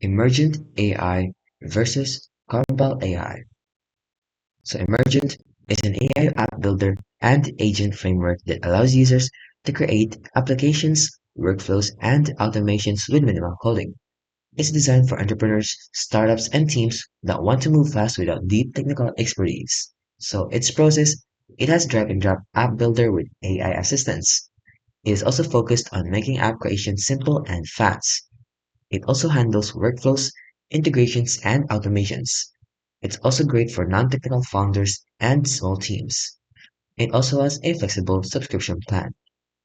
Emergent AI versus Kombai AI. So Emergent is an AI app builder and agent framework that allows users to create applications, workflows, and automations with minimal coding. It's designed for entrepreneurs, startups, and teams that want to move fast without deep technical expertise. So its process, it has drag and drop app builder with AI assistance. It is also focused on making app creation simple and fast. It also handles workflows, integrations, and automations. It's also great for non-technical founders and small teams. It also has a flexible subscription plan.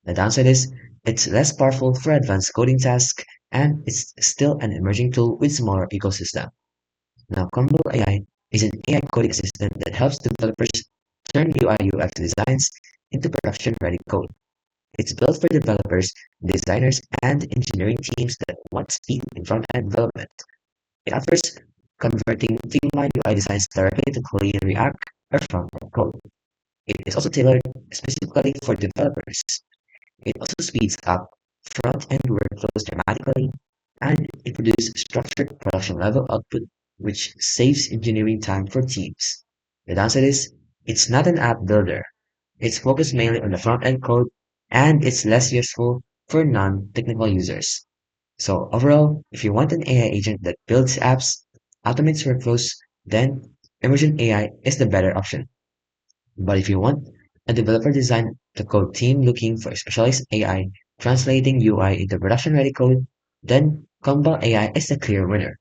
The downside is it's less powerful for advanced coding tasks and it's still an emerging tool with smaller ecosystem. Now, Combo AI is an AI coding assistant that helps developers turn UI UX designs into production-ready code. It's built for developers, designers, and engineering teams that want speed in front-end development. It offers converting streamlined UI designs directly to clean React or front-end code. It is also tailored specifically for developers. It also speeds up front-end workflows dramatically, and it produces structured production-level output, which saves engineering time for teams. The downside is, it's not an app builder. It's focused mainly on the front-end code, and it's less useful for non-technical users. So overall, if you want an AI agent that builds apps, automates workflows, then Emergent AI is the better option. But if you want a developer design the code team looking for specialized AI translating UI into production-ready code, then Combo AI is the clear winner.